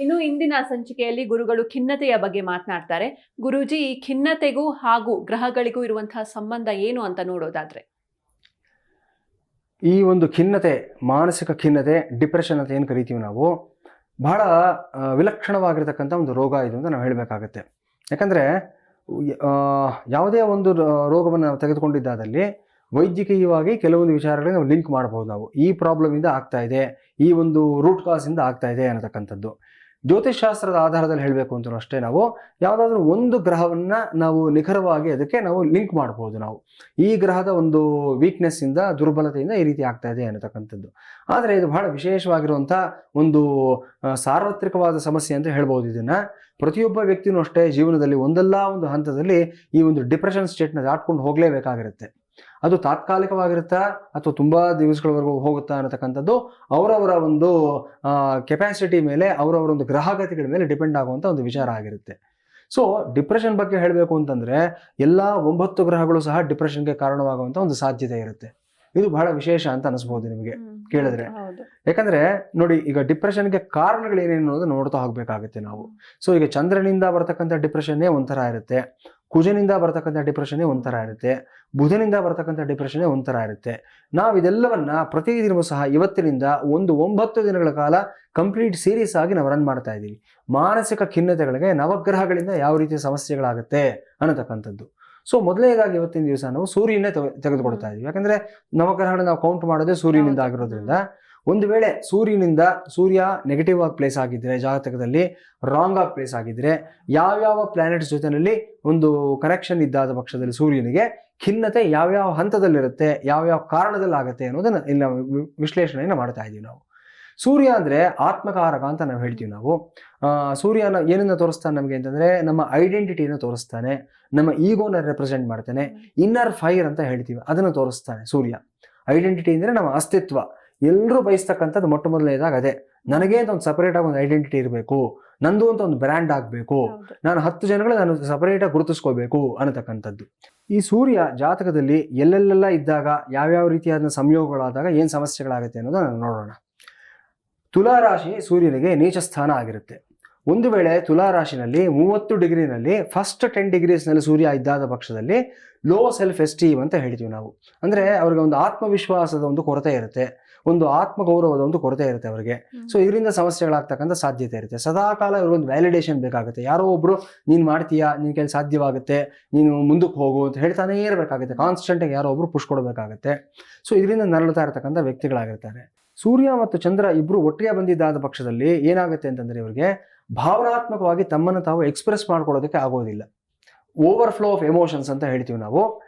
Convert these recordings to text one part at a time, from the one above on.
ಇನ್ನು ಇಂದಿನ ಸಂಚಿಕೆಯಲ್ಲಿ ಗುರುಗಳು ಖಿನ್ನತೆಯ ಬಗ್ಗೆ ಮಾತನಾಡ್ತಾರೆ. ಗುರೂಜಿ, ಈ ಖಿನ್ನತೆಗೂ ಹಾಗೂ ಗ್ರಹಗಳಿಗೂ ಇರುವಂತಹ ಸಂಬಂಧ ಏನು ಅಂತ ನೋಡೋದಾದ್ರೆ? ಈ ಒಂದು ಖಿನ್ನತೆ, ಮಾನಸಿಕ ಖಿನ್ನತೆ, ಡಿಪ್ರೆಷನ್ ಅಂತ ಏನು ಕರಿತೀವಿ ನಾವು, ಬಹಳ ವಿಲಕ್ಷಣವಾಗಿರ್ತಕ್ಕಂಥ ಒಂದು ರೋಗ ಇದು ಅಂತ ನಾವು ಹೇಳಬೇಕಾಗತ್ತೆ. ಯಾಕಂದರೆ ಯಾವುದೇ ಒಂದು ರೋಗವನ್ನು ನಾವು ತೆಗೆದುಕೊಂಡಿದ್ದಾದಲ್ಲಿ ವೈದ್ಯಕೀಯವಾಗಿ ಕೆಲವೊಂದು ವಿಚಾರಗಳಿಗೆ ನಾವು ಲಿಂಕ್ ಮಾಡ್ಬೋದು. ನಾವು ಈ ಪ್ರಾಬ್ಲಮಿಂದ ಆಗ್ತಾ ಇದೆ, ಈ ಒಂದು ರೂಟ್ ಕಾಸಿಂದ ಆಗ್ತಾ ಇದೆ ಅನ್ನತಕ್ಕಂಥದ್ದು. ಜ್ಯೋತಿಷ್ಶಾಸ್ತ್ರದ ಆಧಾರದಲ್ಲಿ ಹೇಳಬೇಕು ಅಂತಲೂ ಅಷ್ಟೇ, ನಾವು ಯಾವುದಾದ್ರೂ ಒಂದು ಗ್ರಹವನ್ನು ನಾವು ನಿಖರವಾಗಿ ಅದಕ್ಕೆ ನಾವು ಲಿಂಕ್ ಮಾಡ್ಬೋದು. ನಾವು ಈ ಗ್ರಹದ ಒಂದು ವೀಕ್ನೆಸ್ಸಿಂದ, ದುರ್ಬಲತೆಯಿಂದ ಈ ರೀತಿ ಆಗ್ತಾ ಇದೆ ಅನ್ನತಕ್ಕಂಥದ್ದು. ಆದರೆ ಇದು ಬಹಳ ವಿಶೇಷವಾಗಿರುವಂಥ ಒಂದು ಸಾರ್ವತ್ರಿಕವಾದ ಸಮಸ್ಯೆ ಅಂತ ಹೇಳ್ಬೋದು. ಇದನ್ನು ಪ್ರತಿಯೊಬ್ಬ ವ್ಯಕ್ತಿನೂ ಅಷ್ಟೇ ಜೀವನದಲ್ಲಿ ಒಂದಲ್ಲ ಒಂದು ಹಂತದಲ್ಲಿ ಈ ಒಂದು ಡಿಪ್ರೆಷನ್ ಸ್ಟೇಟ್ನ ದಾಟ್ಕೊಂಡು ಹೋಗಲೇಬೇಕಾಗಿರುತ್ತೆ. ಅದು ತಾತ್ಕಾಲಿಕವಾಗಿರುತ್ತಾ ಅಥವಾ ತುಂಬ ದಿವಸಗಳವರೆಗೂ ಹೋಗುತ್ತಾ ಅನ್ನತಕ್ಕಂಥದ್ದು ಅವರವರ ಒಂದು ಕೆಪಾಸಿಟಿ ಮೇಲೆ, ಅವರವರ ಒಂದು ಗ್ರಹಗತಿಗಳ ಮೇಲೆ ಡಿಪೆಂಡ್ ಆಗುವಂಥ ಒಂದು ವಿಚಾರ ಆಗಿರುತ್ತೆ. ಸೊ ಡಿಪ್ರೆಷನ್ ಬಗ್ಗೆ ಹೇಳಬೇಕು ಅಂತಂದರೆ ಎಲ್ಲ 9 ಗ್ರಹಗಳು ಸಹ ಡಿಪ್ರೆಷನ್ಗೆ ಕಾರಣವಾಗುವಂಥ ಒಂದು ಸಾಧ್ಯತೆ ಇರುತ್ತೆ. ಇದು ಬಹಳ ವಿಶೇಷ ಅಂತ ಅನಿಸ್ಬೋದು ನಿಮಗೆ ಕೇಳಿದ್ರೆ. ಯಾಕಂದ್ರೆ ನೋಡಿ, ಈಗ ಡಿಪ್ರೆಷನ್ಗೆ ಕಾರಣಗಳೇನೇನು ಅನ್ನೋದು ನೋಡ್ತಾ ಹೋಗ್ಬೇಕಾಗುತ್ತೆ ನಾವು. ಸೊ ಈಗ ಚಂದ್ರನಿಂದ ಬರ್ತಕ್ಕಂಥ ಡಿಪ್ರೆಷನ್ನೇ ಒಂಥರ ಇರುತ್ತೆ, ಕುಜನಿಂದ ಬರ್ತಕ್ಕಂಥ ಡಿಪ್ರೆಷನ್ನೇ ಒಂಥರ ಇರುತ್ತೆ, ಬುಧನಿಂದ ಬರ್ತಕ್ಕಂಥ ಡಿಪ್ರೆಷನ್ನೇ ಒಂಥರ ಇರುತ್ತೆ. ನಾವು ಇದೆಲ್ಲವನ್ನ ಪ್ರತಿದಿನವೂ ಸಹ ಇವತ್ತಿನಿಂದ ಒಂದು 9 ದಿನಗಳ ಕಾಲ ಕಂಪ್ಲೀಟ್ ಸೀರೀಸ್ ಆಗಿ ನಾವು ರನ್ ಮಾಡ್ತಾ ಇದ್ದೀವಿ. ಮಾನಸಿಕ ಖಿನ್ನತೆಗಳಿಗೆ ನವಗ್ರಹಗಳಿಂದ ಯಾವ ರೀತಿಯ ಸಮಸ್ಯೆಗಳಾಗುತ್ತೆ ಅನ್ನತಕ್ಕಂಥದ್ದು. ಸೊ ಮೊದಲನೇದಾಗಿ ಇವತ್ತಿನ ದಿವಸ ನಾವು ಸೂರ್ಯನೇ ತೆಗೆದುಕೊಳ್ತಾ ಇದ್ದೀವಿ. ಯಾಕಂದ್ರೆ ನವಗ್ರಹಗಳನ್ನ ನಾವು ಕೌಂಟ್ ಮಾಡೋದೇ ಸೂರ್ಯನಿಂದ ಆಗಿರೋದ್ರಿಂದ, ಒಂದು ವೇಳೆ ಸೂರ್ಯ ನೆಗೆಟಿವ್ ಆಗಿ ಪ್ಲೇಸ್ ಆಗಿದ್ರೆ, ಜಾತಕದಲ್ಲಿ ರಾಂಗ್ ಆಗಿ ಪ್ಲೇಸ್ ಆಗಿದ್ರೆ, ಯಾವ್ಯಾವ ಪ್ಲಾನೆಟ್ಸ್ ಜೊತೆಯಲ್ಲಿ ಒಂದು ಕನೆಕ್ಷನ್ ಇದ್ದಾದ ಪಕ್ಷದಲ್ಲಿ ಸೂರ್ಯನಿಗೆ ಖಿನ್ನತೆ ಯಾವ್ಯಾವ ಹಂತದಲ್ಲಿರುತ್ತೆ, ಯಾವ್ಯಾವ ಕಾರಣದಲ್ಲಿ ಆಗುತ್ತೆ ಅನ್ನೋದನ್ನ ಇಲ್ಲಿ ನಾವು ವಿಶ್ಲೇಷಣೆಯನ್ನು ಮಾಡ್ತಾ ಇದ್ದೀವಿ. ನಾವು ಸೂರ್ಯ ಅಂದರೆ ಆತ್ಮಕಾರಕ ಅಂತ ನಾವು ಹೇಳ್ತೀವಿ. ನಾವು ಸೂರ್ಯನ ಏನನ್ನ ತೋರಿಸ್ತಾನೆ ನಮಗೆ ಅಂತಂದರೆ, ನಮ್ಮ ಐಡೆಂಟಿಟಿಯನ್ನು ತೋರಿಸ್ತಾನೆ, ನಮ್ಮ ಈಗೋನ ರೆಪ್ರೆಸೆಂಟ್ ಮಾಡ್ತಾನೆ, ಇನ್ನರ್ ಫೈರ್ ಅಂತ ಹೇಳ್ತೀವಿ, ಅದನ್ನು ತೋರಿಸ್ತಾನೆ ಸೂರ್ಯ. ಐಡೆಂಟಿಟಿ ಅಂದರೆ ನಮ್ಮ ಅಸ್ತಿತ್ವ. ಎಲ್ಲರೂ ಬಯಸ್ತಕ್ಕಂಥದ್ದು ಮೊಟ್ಟ ಮೊದಲನೇದಾಗ ಅದೇ, ನನಗೆ ಅಂತ ಒಂದು ಸಪರೇಟಾಗಿ ಒಂದು ಐಡೆಂಟಿಟಿ ಇರಬೇಕು, ನಂದು ಅಂತ ಒಂದು ಬ್ರ್ಯಾಂಡ್ ಆಗಬೇಕು, ನಾನು 10 ಜನಗಳು ನಾನು ಸಪರೇಟಾಗಿ ಗುರುತಿಸ್ಕೋಬೇಕು ಅನ್ನತಕ್ಕಂಥದ್ದು. ಈ ಸೂರ್ಯ ಜಾತಕದಲ್ಲಿ ಎಲ್ಲೆಲ್ಲೆಲ್ಲ ಇದ್ದಾಗ, ಯಾವ್ಯಾವ ರೀತಿಯಾದ ಸಂಯೋಗಗಳಾದಾಗ ಏನು ಸಮಸ್ಯೆಗಳಾಗುತ್ತೆ ಅನ್ನೋದನ್ನು ನಾವು ನೋಡೋಣ. ತುಲಾರಾಶಿ ಸೂರ್ಯನಿಗೆ ನೀಚ ಸ್ಥಾನ ಆಗಿರುತ್ತೆ. ಒಂದು ವೇಳೆ ತುಲಾರಾಶಿನಲ್ಲಿ 30 ಡಿಗ್ರಿನಲ್ಲಿ ಫಸ್ಟ್ 10 ಡಿಗ್ರೀಸ್ನಲ್ಲಿ ಸೂರ್ಯ ಇದ್ದಾದ ಪಕ್ಷದಲ್ಲಿ ಲೋ ಸೆಲ್ಫ್ ಎಸ್ಟೀಮ್ ಅಂತ ಹೇಳ್ತೀವಿ ನಾವು. ಅಂದರೆ ಅವ್ರಿಗೆ ಒಂದು ಆತ್ಮವಿಶ್ವಾಸದ ಒಂದು ಕೊರತೆ ಇರುತ್ತೆ, ಒಂದು ಆತ್ಮಗೌರವದ ಒಂದು ಕೊರತೆ ಇರುತ್ತೆ ಅವರಿಗೆ. ಸೊ ಇದರಿಂದ ಸಮಸ್ಯೆಗಳಾಗ್ತಕ್ಕಂಥ ಸಾಧ್ಯತೆ ಇರುತ್ತೆ. ಸದಾಕಾಲ ಇವ್ರಿಗೊಂದು ವ್ಯಾಲಿಡೇಷನ್ ಬೇಕಾಗುತ್ತೆ. ಯಾರೋ ಒಬ್ರು ನೀನು ಮಾಡ್ತೀಯಾ, ನಿನ್ನ ಕೈಲಿ ಸಾಧ್ಯವಾಗುತ್ತೆ, ನೀನು ಮುಂದಕ್ಕೆ ಹೋಗು ಅಂತ ಹೇಳ್ತಾನೇ ಇರಬೇಕಾಗುತ್ತೆ. ಕಾನ್ಸ್ಟೆಂಟಾಗಿ ಯಾರೋ ಒಬ್ರು ಪುಷ್ ಕೊಡಬೇಕಾಗುತ್ತೆ. ಸೊ ಇದರಿಂದ ನರಳುತ್ತಾ ಇರತಕ್ಕಂಥ ವ್ಯಕ್ತಿಗಳಾಗಿರ್ತಾರೆ. ಸೂರ್ಯ ಮತ್ತು ಚಂದ್ರ ಇಬ್ರು ಒಟ್ಟಿಗೆ ಬಂದಿದ್ದಾದ ಪಕ್ಷದಲ್ಲಿ ಏನಾಗುತ್ತೆ ಅಂತಂದ್ರೆ, ಇವರಿಗೆ ಭಾವನಾತ್ಮಕವಾಗಿ ತಮ್ಮನ್ನು ತಾವು ಎಕ್ಸ್ಪ್ರೆಸ್ ಮಾಡ್ಕೊಳ್ಳೋದಕ್ಕೆ ಆಗೋದಿಲ್ಲ. ಓವರ್ಫ್ಲೋ ಆಫ್ ಎಮೋಷನ್ಸ್ ಅಂತ ಹೇಳ್ತೀವಿ ನಾವು.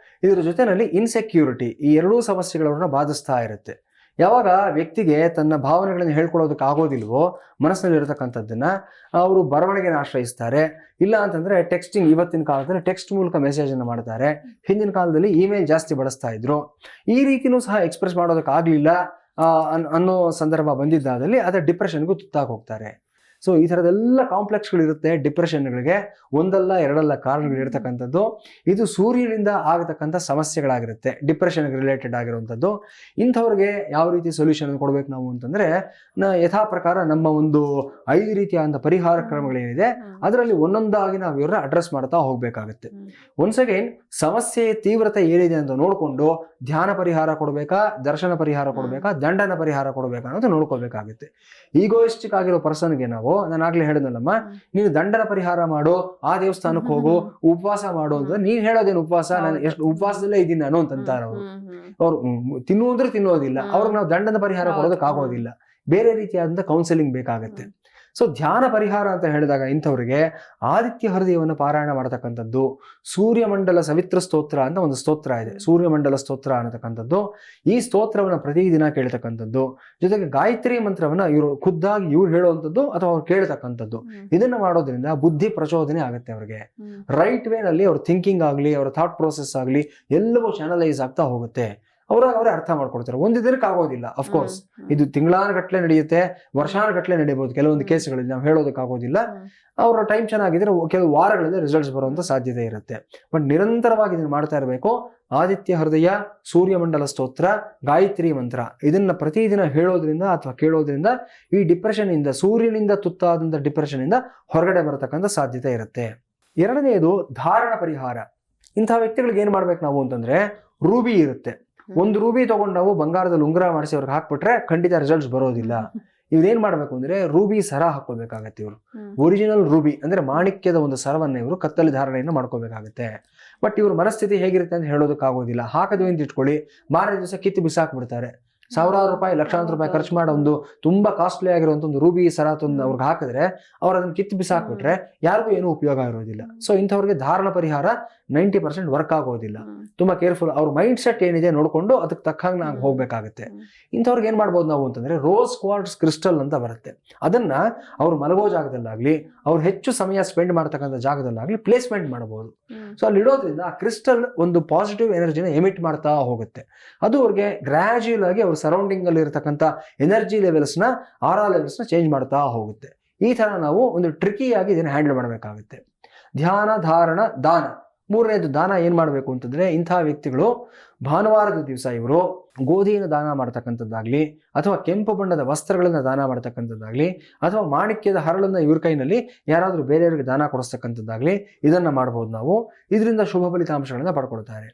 ಇದರ ಜೊತೆಯಲ್ಲಿ ಇನ್ಸೆಕ್ಯೂರಿಟಿ, ಈ ಎರಡೂ ಸಮಸ್ಯೆಗಳನ್ನ ಬಾಧಿಸ್ತಾ ಇರುತ್ತೆ. ಯಾವಾಗ ವ್ಯಕ್ತಿಗೆ ತನ್ನ ಭಾವನೆಗಳನ್ನು ಹೇಳ್ಕೊಳ್ಳೋದಕ್ಕೆ ಆಗೋದಿಲ್ವೋ, ಮನಸ್ಸಿನಲ್ಲಿ ಇರತಕ್ಕಂಥದ್ದನ್ನ ಅವರು ಬರವಣಿಗೆನ ಆಶ್ರಯಿಸ್ತಾರೆ. ಇಲ್ಲ ಅಂತಂದ್ರೆ ಟೆಕ್ಸ್ಟಿಂಗ್, ಇವತ್ತಿನ ಕಾಲದಲ್ಲಿ ಟೆಕ್ಸ್ಟ್ ಮೂಲಕ ಮೆಸೇಜನ್ನು ಮಾಡ್ತಾರೆ. ಹಿಂದಿನ ಕಾಲದಲ್ಲಿ ಇಮೇಲ್ ಜಾಸ್ತಿ ಬಳಸ್ತಾ ಇದ್ರು. ಈ ರೀತಿನೂ ಸಹ ಎಕ್ಸ್ಪ್ರೆಸ್ ಮಾಡೋದಕ್ಕೆ ಆಗಲಿಲ್ಲ ಅನ್ನೋ ಸಂದರ್ಭ ಬಂದಿದ್ದಾದಲ್ಲಿ ಅದರ ಡಿಪ್ರೆಷನ್ಗೂ ತುತ್ತಾಗಿ ಹೋಗ್ತಾರೆ. ಸೊ ಈ ಥರದೆಲ್ಲ ಕಾಂಪ್ಲೆಕ್ಸ್ಗಳಿರುತ್ತೆ ಡಿಪ್ರೆಷನ್ಗಳಿಗೆ. ಒಂದಲ್ಲ ಎರಡಲ್ಲ ಕಾರಣಗಳಿರ್ತಕ್ಕಂಥದ್ದು. ಇದು ಸೂರ್ಯನಿಂದ ಆಗತಕ್ಕಂಥ ಸಮಸ್ಯೆಗಳಾಗಿರುತ್ತೆ, ಡಿಪ್ರೆಷನ್ಗೆ ರಿಲೇಟೆಡ್ ಆಗಿರುವಂಥದ್ದು. ಇಂಥವ್ರಿಗೆ ಯಾವ ರೀತಿ ಸೊಲ್ಯೂಷನ್ ಕೊಡ್ಬೇಕು ನಾವು ಅಂತಂದರೆ, ಯಥಾ ಪ್ರಕಾರ ನಮ್ಮ ಒಂದು 5 ರೀತಿಯಾದಂಥ ಪರಿಹಾರ ಕ್ರಮಗಳೇನಿದೆ ಅದರಲ್ಲಿ ಒಂದೊಂದಾಗಿ ನಾವು ಇವ್ರನ್ನ ಅಡ್ರೆಸ್ ಮಾಡ್ತಾ ಹೋಗ್ಬೇಕಾಗುತ್ತೆ. ಒನ್ಸ್ ಅಗೈನ್ ಸಮಸ್ಯೆಯ ತೀವ್ರತೆ ಏನಿದೆ ಅಂತ ನೋಡಿಕೊಂಡು ಧ್ಯಾನ ಪರಿಹಾರ ಕೊಡಬೇಕಾ, ದರ್ಶನ ಪರಿಹಾರ ಕೊಡಬೇಕಾ, ದಂಡನ ಪರಿಹಾರ ಕೊಡಬೇಕಾ ಅನ್ನೋದು ನೋಡ್ಕೋಬೇಕಾಗುತ್ತೆ. ಈಗೋಯಿಸ್ಟಿಕ್ ಆಗಿರೋ ಪರ್ಸನ್ಗೆ ನಾವು, ನಾನು ಆಗ್ಲೇ ಹೇಳಿದ್ನಲ್ಲಮ್ಮ, ನೀನು ದಂಡನ ಪರಿಹಾರ ಮಾಡು, ಆ ದೇವಸ್ಥಾನಕ್ಕೆ ಹೋಗು, ಉಪವಾಸ ಮಾಡು ಅಂತ ನೀನ್ ಹೇಳೋದೇನು ಉಪವಾಸ, ನಾನು ಎಷ್ಟು ಉಪವಾಸದಲ್ಲೇ ಇದ್ದೀನಿ ನಾನು ಅಂತಂತಾರೆ ಅವರು. ಅವ್ರು ತಿನ್ನುವುದ್ರೆ ತಿನ್ನೋದಿಲ್ಲ, ಅವ್ರಿಗೆ ನಾವು ದಂಡನ ಪರಿಹಾರ ಕೊಡೋದಕ್ಕೆ ಆಗೋದಿಲ್ಲ. ಬೇರೆ ರೀತಿಯಾದಂಥ ಕೌನ್ಸಿಲಿಂಗ್ ಬೇಕಾಗತ್ತೆ. ಸೊ ಧ್ಯಾನ ಪರಿಹಾರ ಅಂತ ಹೇಳಿದಾಗ ಇಂಥವ್ರಿಗೆ ಆದಿತ್ಯ ಹೃದಯವನ್ನು ಪಾರಾಯಣ ಮಾಡತಕ್ಕಂಥದ್ದು, ಸೂರ್ಯಮಂಡಲ ಸವಿತ್ರ ಸ್ತೋತ್ರ ಅಂತ ಒಂದು ಸ್ತೋತ್ರ ಇದೆ, ಸೂರ್ಯಮಂಡಲ ಸ್ತೋತ್ರ ಅನ್ನತಕ್ಕಂಥದ್ದು. ಈ ಸ್ತೋತ್ರವನ್ನು ಪ್ರತಿದಿನ ಕೇಳ್ತಕ್ಕಂಥದ್ದು, ಜೊತೆಗೆ ಗಾಯತ್ರಿ ಮಂತ್ರವನ್ನ ಖುದ್ದಾಗಿ ಇವ್ರು ಹೇಳುವಂಥದ್ದು ಅಥವಾ ಅವ್ರು ಕೇಳ್ತಕ್ಕಂಥದ್ದು. ಇದನ್ನ ಮಾಡೋದ್ರಿಂದ ಬುದ್ಧಿ ಪ್ರಚೋದನೆ ಆಗುತ್ತೆ ಅವ್ರಿಗೆ. ರೈಟ್ ವೇನಲ್ಲಿ ಅವ್ರ ಥಿಂಕಿಂಗ್ ಆಗಲಿ, ಅವರ ಥಾಟ್ ಪ್ರೋಸೆಸ್ ಆಗಲಿ ಎಲ್ಲವೂ ಚಾನಲೈಸ್ ಆಗ್ತಾ ಹೋಗುತ್ತೆ. ಅವರೇ ಅರ್ಥ ಮಾಡ್ಕೊಳ್ತಾರೆ. ಒಂದು ದಿನಕ್ಕೆ ಆಗೋದಿಲ್ಲ ಅಫ್ಕೋರ್ಸ್, ಇದು ತಿಂಗಳಾನುಗಟ್ಲೆ ನಡೆಯುತ್ತೆ, ವರ್ಷಾನುಗಟ್ಲೆ ನಡೆಯಬಹುದು. ಕೆಲವೊಂದು ಕೇಸ್ಗಳಲ್ಲಿ ನಾವು ಹೇಳೋದಕ್ಕಾಗೋದಿಲ್ಲ. ಅವರ ಟೈಮ್ ಚೆನ್ನಾಗಿದ್ರೆ ಕೆಲವು ವಾರಗಳಲ್ಲಿ ರಿಸಲ್ಟ್ಸ್ ಬರುವಂತ ಸಾಧ್ಯತೆ ಇರುತ್ತೆ. ಬಟ್ ನಿರಂತರವಾಗಿ ಇದನ್ನು ಮಾಡ್ತಾ ಇರಬೇಕು. ಆದಿತ್ಯ ಹೃದಯ, ಸೂರ್ಯಮಂಡಲ ಸ್ತೋತ್ರ, ಗಾಯತ್ರಿ ಮಂತ್ರ ಇದನ್ನ ಪ್ರತಿದಿನ ಹೇಳೋದ್ರಿಂದ ಅಥವಾ ಕೇಳೋದ್ರಿಂದ ಈ ಡಿಪ್ರೆಷನ್ ಇಂದ, ಸೂರ್ಯನಿಂದ ತುತ್ತಾದಂತ ಡಿಪ್ರೆಷನ್ ಇಂದ ಹೊರಗಡೆ ಬರತಕ್ಕಂಥ ಸಾಧ್ಯತೆ ಇರುತ್ತೆ. ಎರಡನೆಯದು ಧಾರಣ ಪರಿಹಾರ. ಇಂತಹ ವ್ಯಕ್ತಿಗಳಿಗೆ ಏನ್ ಮಾಡ್ಬೇಕು ನಾವು ಅಂತಂದ್ರೆ, ರೂಬಿ ಇರುತ್ತೆ, ಒಂದು ರೂಬಿ ತಗೊಂಡು ನಾವು ಬಂಗಾರದಲ್ಲಿ ಉಂಗುರ ಮಾಡಿಸಿ ಅವ್ರಿಗೆ ಹಾಕ್ಬಿಟ್ರೆ ಖಂಡಿತ ರಿಸಲ್ಟ್ಸ್ ಬರೋದಿಲ್ಲ. ಇವ್ರೇನ್ ಮಾಡ್ಬೇಕು ಅಂದ್ರೆ ರೂಬಿ ಸರ ಹಾಕೋಬೇಕಾಗತ್ತೆ. ಇವರು ಒರಿಜಿನಲ್ ರೂಬಿ ಅಂದ್ರೆ ಮಾಣಿಕ್ಯದ ಒಂದು ಸರವನ್ನ ಇವರು ಕತ್ತಲ್ಲಿ ಧಾರಣೆಯನ್ನು ಮಾಡ್ಕೋಬೇಕಾಗತ್ತೆ. ಬಟ್ ಇವ್ರ ಮನಸ್ಥಿತಿ ಹೇಗಿರುತ್ತೆ ಅಂತ ಹೇಳೋದಕ್ಕಾಗೋದಿಲ್ಲ. ಹಾಕದ್ವಿ ಅಂತ ಇಟ್ಕೊಳ್ಳಿ, ಮಾರನೇ ದಿವಸ ಕಿತ್ತು ಬಿಸಾಕ್ಬಿಡ್ತಾರೆ. ಸಾವಿರಾರು ರೂಪಾಯಿ, ಲಕ್ಷಾಂತರ ರೂಪಾಯಿ ಖರ್ಚು ಮಾಡೋ ಒಂದು ತುಂಬಾ ಕಾಸ್ಟ್ಲಿ ಆಗಿರುವಂತ ಒಂದು ರೂಬಿ ಸರ ತಂದು ಅವ್ರಿಗೆ ಹಾಕಿದ್ರೆ ಅವ್ರು ಅದನ್ನ ಕಿತ್ತು ಬಿಸಾಕ್ಬಿಟ್ರೆ ಯಾರಿಗೂ ಏನೂ ಉಪಯೋಗ ಇರೋದಿಲ್ಲ. ಸೊ ಇಂಥವ್ರಿಗೆ ಧಾರಣ ಪರಿಹಾರ 90% ವರ್ಕ್ ಆಗೋದಿಲ್ಲ. ತುಂಬಾ ಕೇರ್ಫುಲ್, ಅವ್ರ ಮೈಂಡ್ ಸೆಟ್ ಏನಿದೆ ನೋಡ್ಕೊಂಡು ಅದಕ್ಕೆ ತಕ್ಕಂಗೆ ನಾವು ಹೋಗ್ಬೇಕಾಗುತ್ತೆ. ಇಂಥವ್ರಿಗೆ ಏನ್ ಮಾಡ್ಬೋದು ನಾವು ಅಂತಂದ್ರೆ, ರೋಸ್ ಕ್ವಾರ್ಟ್ಸ್ ಕ್ರಿಸ್ಟಲ್ ಅಂತ ಬರುತ್ತೆ. ಅದನ್ನ ಅವ್ರು ಮಲಗೋ ಜಾಗದಲ್ಲಾಗ್ಲಿ, ಅವ್ರು ಹೆಚ್ಚು ಸಮಯ ಸ್ಪೆಂಡ್ ಮಾಡ್ತಕ್ಕಂಥ ಜಾಗದಲ್ಲಾಗ್ಲಿ ಪ್ಲೇಸ್ಮೆಂಟ್ ಮಾಡಬಹುದು. ಸೊ ಅಲ್ಲಿ ಇಡೋದ್ರಿಂದ ಆ ಕ್ರಿಸ್ಟಲ್ ಒಂದು ಪಾಸಿಟಿವ್ ಎನರ್ಜಿನ ಎಮಿಟ್ ಮಾಡ್ತಾ ಹೋಗುತ್ತೆ. ಅದು ಅವ್ರಿಗೆ ಗ್ರಾಜುಯಲ್ ಆಗಿ ಅವ್ರ ಸರೌಂಡಿಂಗ್ ಅಲ್ಲಿ ಇರತಕ್ಕಂಥ ಎನರ್ಜಿ ಲೆವೆಲ್ಸ್ನ, ಆರಾ ಲೆವೆಲ್ಸ್ನ ಚೇಂಜ್ ಮಾಡ್ತಾ ಹೋಗುತ್ತೆ. ಈ ತರ ನಾವು ಒಂದು ಟ್ರಿಕಿಯಾಗಿ ಇದನ್ನ ಹ್ಯಾಂಡಲ್ ಮಾಡಬೇಕಾಗುತ್ತೆ. ಧ್ಯಾನ, ಧಾರಣ, ದಾನ. ಮೂರನೇದು ದಾನ ಏನ್ ಮಾಡಬೇಕು ಅಂತಂದ್ರೆ, ಇಂತಹ ವ್ಯಕ್ತಿಗಳು ಭಾನುವಾರದ ದಿವಸ ಇವರು ಗೋಧಿಯನ್ನು ದಾನ ಮಾಡ್ತಕ್ಕಂಥದ್ದಾಗ್ಲಿ, ಅಥವಾ ಕೆಂಪು ಬಣ್ಣದ ವಸ್ತ್ರಗಳನ್ನ ದಾನ ಮಾಡ್ತಕ್ಕಂಥದ್ದಾಗ್ಲಿ, ಅಥವಾ ಮಾಣಿಕ್ಯದ ಹರಳನ್ನ ಇವ್ರ ಕೈನಲ್ಲಿ ಯಾರಾದ್ರೂ ಬೇರೆಯವರಿಗೆ ದಾನ ಕೊಡಿಸ್ತಕ್ಕಂಥದ್ದಾಗ್ಲಿ ಇದನ್ನ ಮಾಡಬಹುದು ನಾವು. ಇದರಿಂದ ಶುಭ ಫಲಿತಾಂಶಗಳನ್ನ ಪಡ್ಕೊಳ್ತಾರೆ.